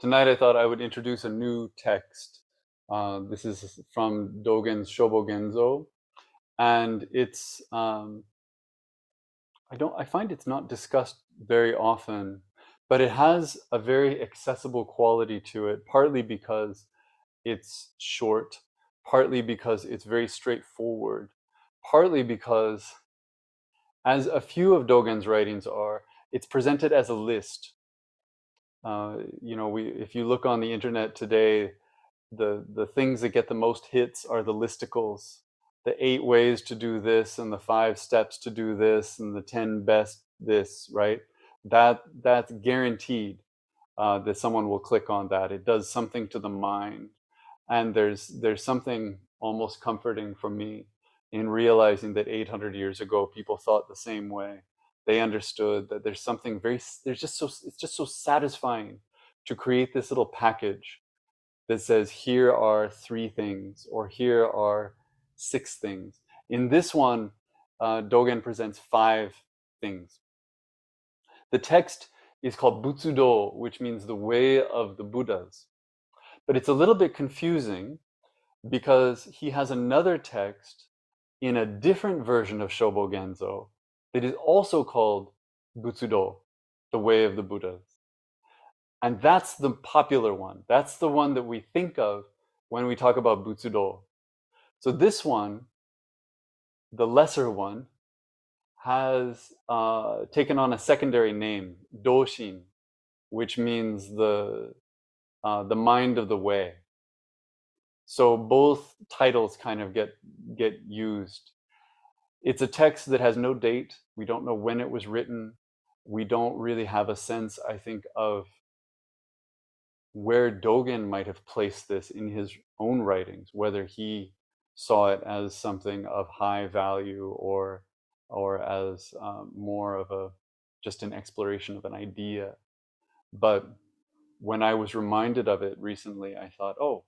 Tonight I thought I would introduce a new text. This is from Dogen's Shobogenzo, and I find it's not discussed very often, but it has a very accessible quality to it, partly because it's short, partly because it's very straightforward, partly because, as a few of Dogen's writings are, it's presented as a list. If you look on the internet today, the things that get the most hits are the listicles, the 8 ways to do this and the 5 steps to do this and the 10 best this, right? That's guaranteed that someone will click on that. It does something to the mind, and there's something almost comforting for me in realizing that 800 years ago people thought the same way. They understood that it's just so satisfying to create this little package that says, here are 3 things, or here are 6 things. In this one, Dogen presents 5 things. The text is called Butsudo, which means the way of the Buddhas. But it's a little bit confusing because he has another text in a different version of Shobogenzo that is also called Butsudo, the way of the Buddhas. And that's the popular one. That's the one that we think of when we talk about Butsudo. So this one, the lesser one, has taken on a secondary name, Doshin, which means the mind of the way. So both titles kind of get used. It's a text that has no date. We don't know when it was written. We don't really have a sense, I think, of where Dogen might have placed this in his own writings, whether he saw it as something of high value or as more of just an exploration of an idea. But when I was reminded of it recently, I thought, oh,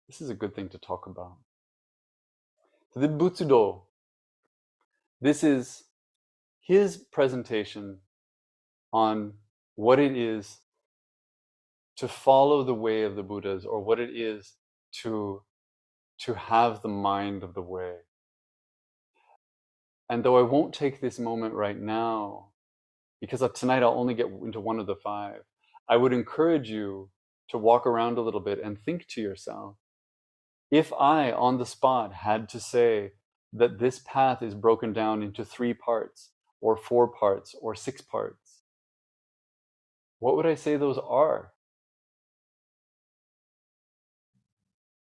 this is a good thing to talk about. The Butsudo, this is his presentation on what it is to follow the way of the Buddhas, or what it is to have the mind of the way. And though I won't take this moment right now, because tonight I'll only get into one of the 5, I would encourage you to walk around a little bit and think to yourself, if I, on the spot, had to say that this path is broken down into 3 parts, or 4 parts, or 6 parts, what would I say those are?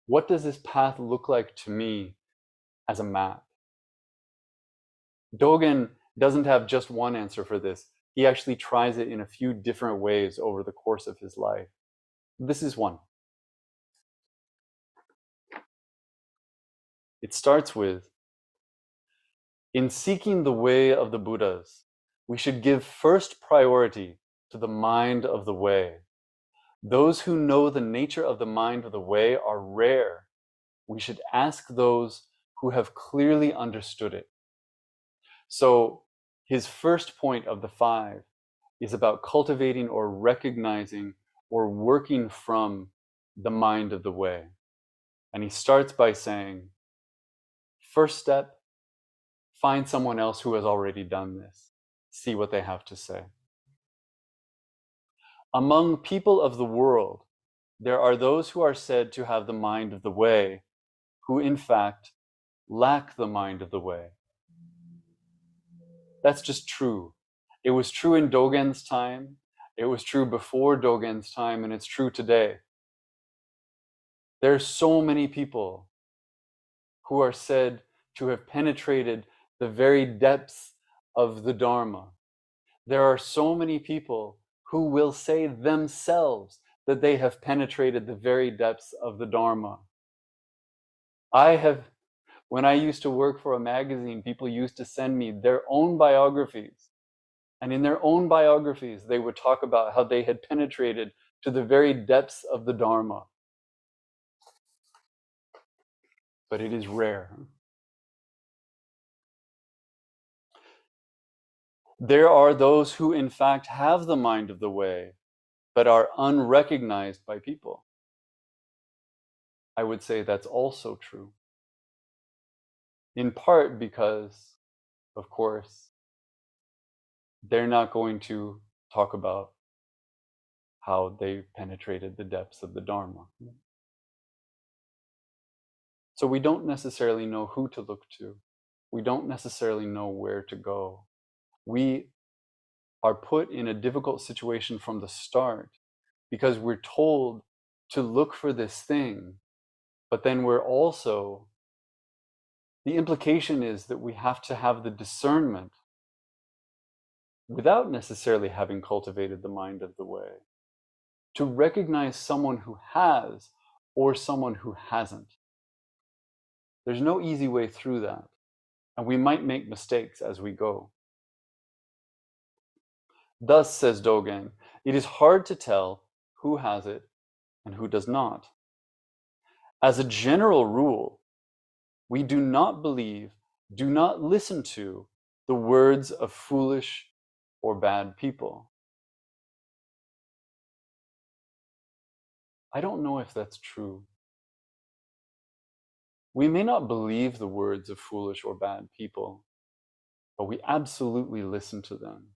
What does this path look like to me as a map? Dogen doesn't have just one answer for this. He actually tries it in a few different ways over the course of his life. This is one. It starts with, in seeking the way of the Buddhas, we should give first priority to the mind of the way. Those who know the nature of the mind of the way are rare. We should ask those who have clearly understood it. So his first point of the 5 is about cultivating or recognizing or working from the mind of the way. And he starts by saying, first step, find someone else who has already done this. See what they have to say. Among people of the world, there are those who are said to have the mind of the way, who in fact lack the mind of the way. That's just true. It was true in Dogen's time, it was true before Dogen's time, and it's true today. There are so many people who are said to have penetrated the very depths of the Dharma. There are so many people who will say themselves that they have penetrated the very depths of the Dharma. When I used to work for a magazine, people used to send me their own biographies. And in their own biographies, they would talk about how they had penetrated to the very depths of the Dharma. But it is rare. There are those who in fact have the mind of the way, but are unrecognized by people, I would say that's also true. In part because, of course, they're not going to talk about how they penetrated the depths of the Dharma. So we don't necessarily know who to look to. We don't necessarily know where to go. We are put in a difficult situation from the start because we're told to look for this thing, but then we're also, the implication is that we have to have the discernment without necessarily having cultivated the mind of the way to recognize someone who has or someone who hasn't. There's no easy way through that, and we might make mistakes as we go. Thus, says Dogen, it is hard to tell who has it and who does not. As a general rule, we do not believe, do not listen to the words of foolish or bad people. I don't know if that's true. We may not believe the words of foolish or bad people, but we absolutely listen to them.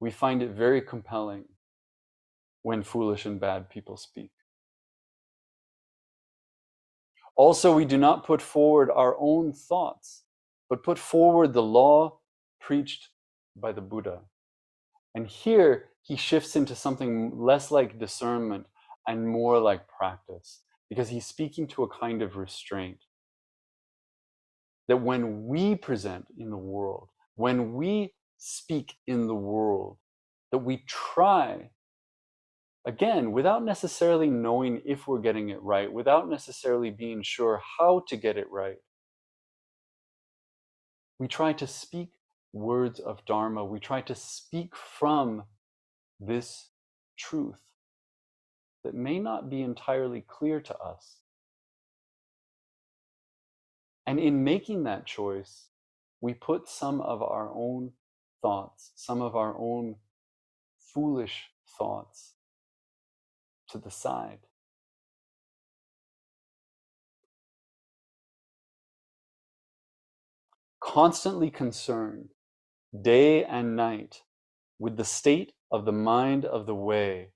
We find it very compelling when foolish and bad people speak. Also, we do not put forward our own thoughts, but put forward the law preached by the Buddha. And here he shifts into something less like discernment and more like practice, because he's speaking to a kind of restraint. That when we present in the world, when we speak in the world, that we try, again, without necessarily knowing if we're getting it right, without necessarily being sure how to get it right, we try to speak words of Dharma. We try to speak from this truth that may not be entirely clear to us. And in making that choice, we put some of our own thoughts, some of our own foolish thoughts to the side. Constantly concerned, day and night, with the state of the mind of the way,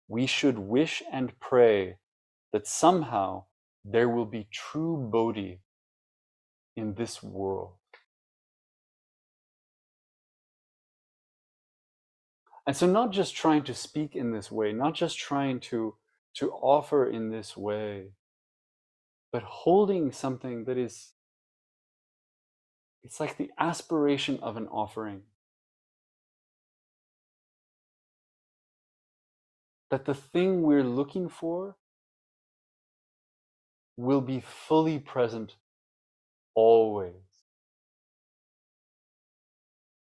we should wish and pray that somehow there will be true Bodhi in this world. And so not just trying to speak in this way, not just trying to offer in this way, but holding something that is, it's like the aspiration of an offering. That the thing we're looking for will be fully present always.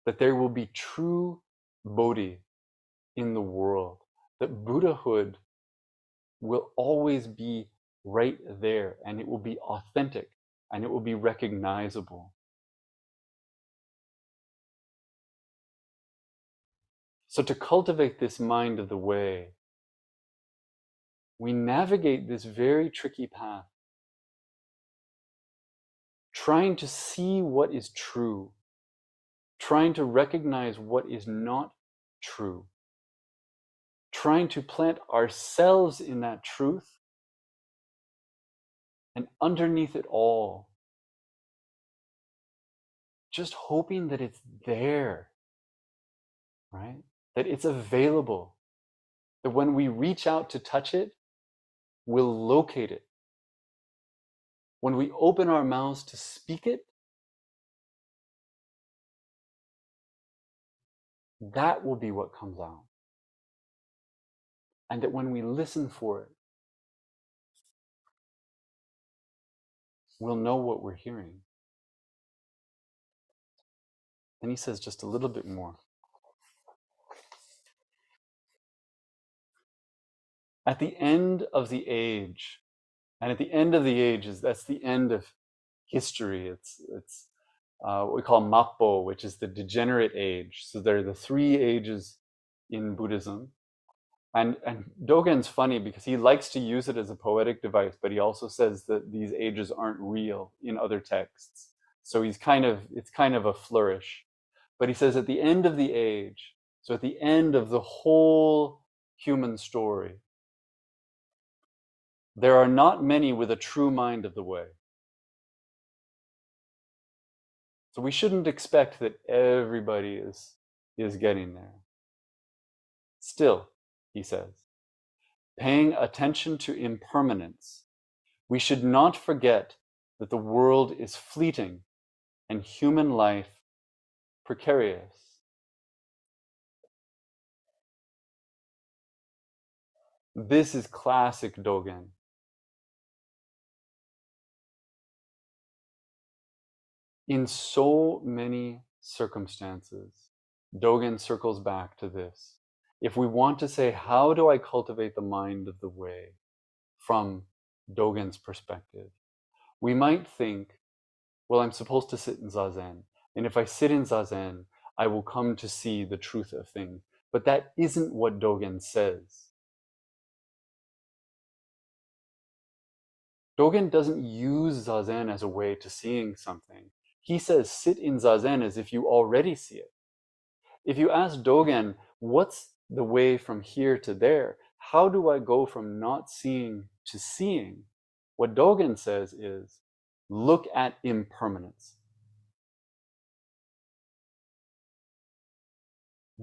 That there will be true Bodhi in the world. That Buddhahood will always be right there, and it will be authentic, and it will be recognizable. So to cultivate this mind of the way, we navigate this very tricky path, trying to see what is true, trying to recognize what is not true, trying to plant ourselves in that truth, and underneath it all, just hoping that it's there, right? That it's available, that when we reach out to touch it, we'll locate it. When we open our mouths to speak it, that will be what comes out. And that when we listen for it, we'll know what we're hearing. And he says just a little bit more. At the end of the age, and at the end of the ages, that's the end of history. It's what we call Mappo, which is the degenerate age. So there are the three ages in Buddhism. And Dogen's funny because he likes to use it as a poetic device, but he also says that these ages aren't real in other texts. So it's kind of a flourish. But he says at the end of the age, so at the end of the whole human story, there are not many with a true mind of the way. So we shouldn't expect that everybody is getting there. Still, he says, paying attention to impermanence, we should not forget that the world is fleeting and human life precarious. This is classic Dogen. In so many circumstances, Dogen circles back to this. If we want to say, how do I cultivate the mind of the way from Dogen's perspective, we might think, well, I'm supposed to sit in Zazen. And if I sit in Zazen, I will come to see the truth of things. But that isn't what Dogen says. Dogen doesn't use Zazen as a way to seeing something. He says, sit in Zazen as if you already see it. If you ask Dogen, what's the way from here to there? How do I go from not seeing to seeing? What Dogen says is, look at impermanence.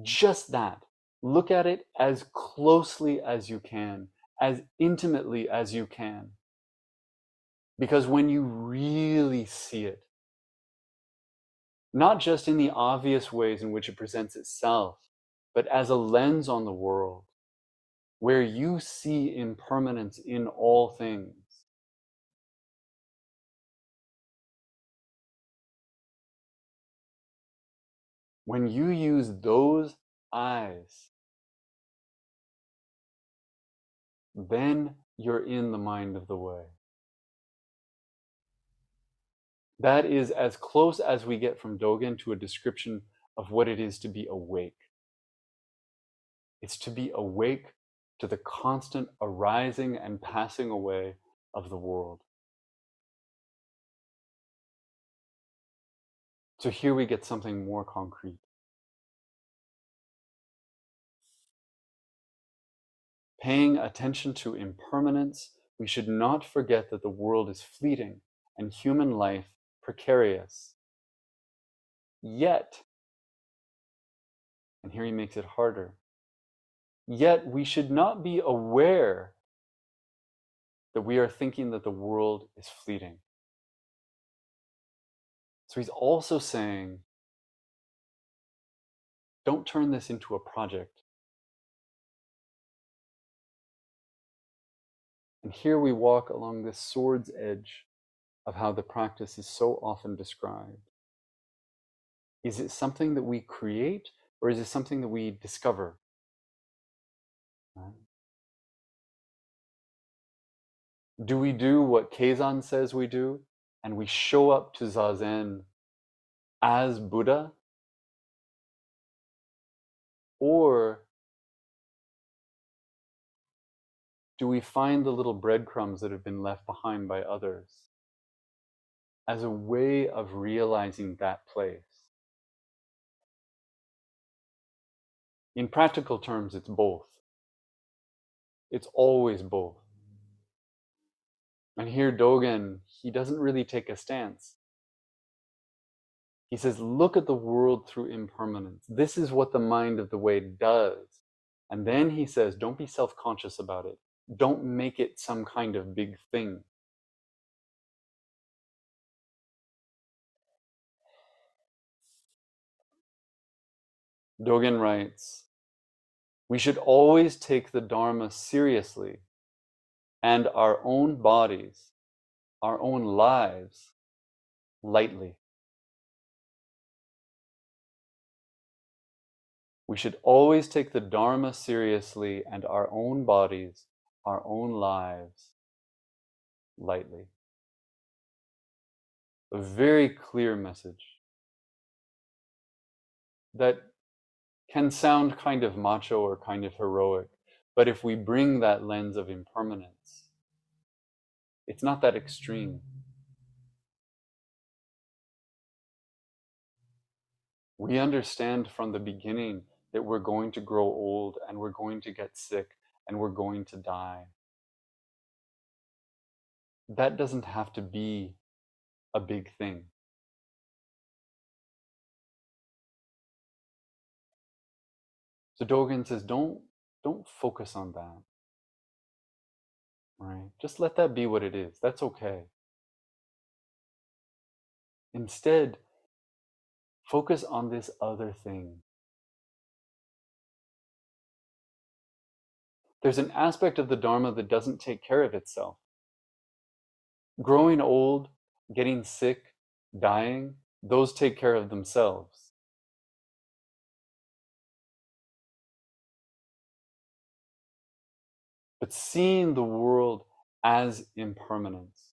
Just that. Look at it as closely as you can, as intimately as you can. Because when you really see it, not just in the obvious ways in which it presents itself, but as a lens on the world, where you see impermanence in all things, when you use those eyes, then you're in the mind of the way. That is as close as we get from Dogen to a description of what it is to be awake. It's to be awake to the constant arising and passing away of the world. So here we get something more concrete. Paying attention to impermanence, we should not forget that the world is fleeting and human life precarious. Yet, and here he makes it harder, yet we should not be aware that we are thinking that the world is fleeting. So he's also saying, don't turn this into a project. And here we walk along this sword's edge of how the practice is so often described. Is it something that we create, or is it something that we discover? Right? Do we do what Keizan says we do, and we show up to Zazen as Buddha? Or do we find the little breadcrumbs that have been left behind by others as a way of realizing that place? In practical terms, it's both. It's always both. And here Dogen, he doesn't really take a stance. He says, look at the world through impermanence. This is what the mind of the way does. And then he says, don't be self-conscious about it. Don't make it some kind of big thing. Dogen writes, we should always take the Dharma seriously and our own bodies, our own lives, lightly. We should always take the Dharma seriously and our own bodies, our own lives, lightly. A very clear message that can sound kind of macho or kind of heroic, But if we bring that lens of impermanence, it's not that extreme. We understand from the beginning that we're going to grow old and we're going to get sick and we're going to die. That doesn't have to be a big thing. So Dogen says, don't focus on that, right? Just let that be what it is. That's okay. Instead, focus on this other thing. There's an aspect of the Dharma that doesn't take care of itself. Growing old, getting sick, dying, those take care of themselves. But seeing the world as impermanence,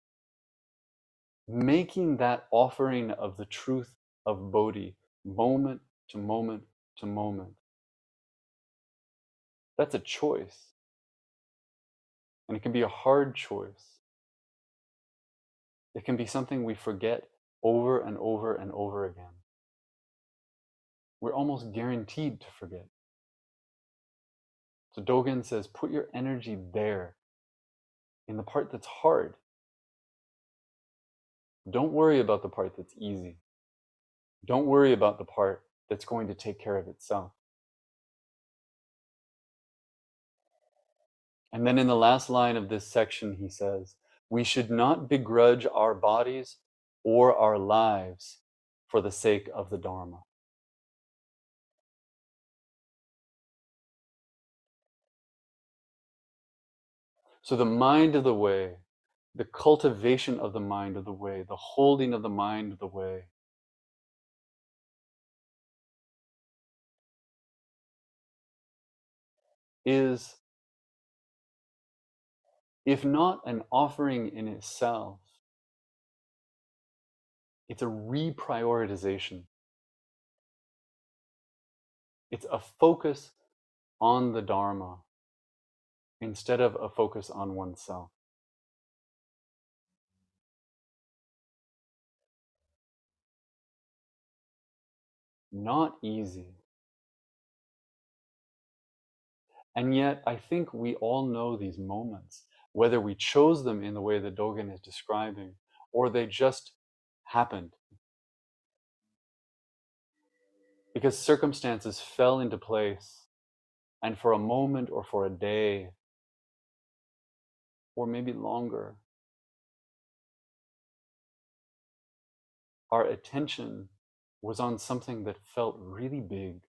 making that offering of the truth of Bodhi moment to moment to moment, that's a choice. And it can be a hard choice. It can be something we forget over and over and over again. We're almost guaranteed to forget. So Dogen says, put your energy there in the part that's hard. Don't worry about the part that's easy. Don't worry about the part that's going to take care of itself. And then in the last line of this section, he says, we should not begrudge our bodies or our lives for the sake of the Dharma. So the mind of the way, the cultivation of the mind of the way, the holding of the mind of the way, is, if not an offering in itself, it's a reprioritization. It's a focus on the Dharma instead of a focus on oneself. Not easy. And yet, I think we all know these moments, whether we chose them in the way that Dogen is describing, or they just happened. Because circumstances fell into place, and for a moment or for a day, or maybe longer, our attention was on something that felt really big.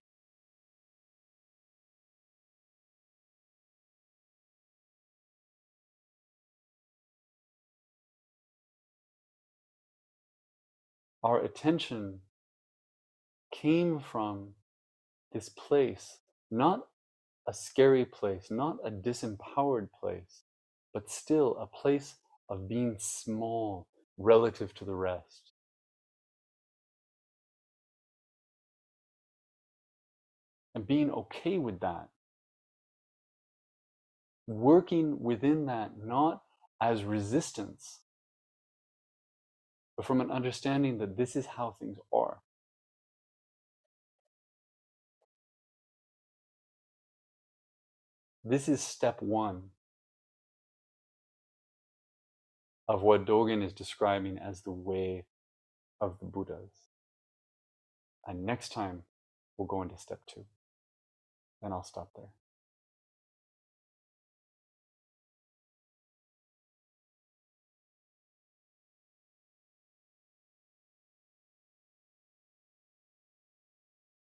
Our attention came from this place, not a scary place, not a disempowered place, but still a place of being small relative to the rest. And being okay with that. Working within that, not as resistance, but from an understanding that this is how things are. This is step one of what Dogen is describing as the way of the Buddhas. And next time, we'll go into step two. And I'll stop there.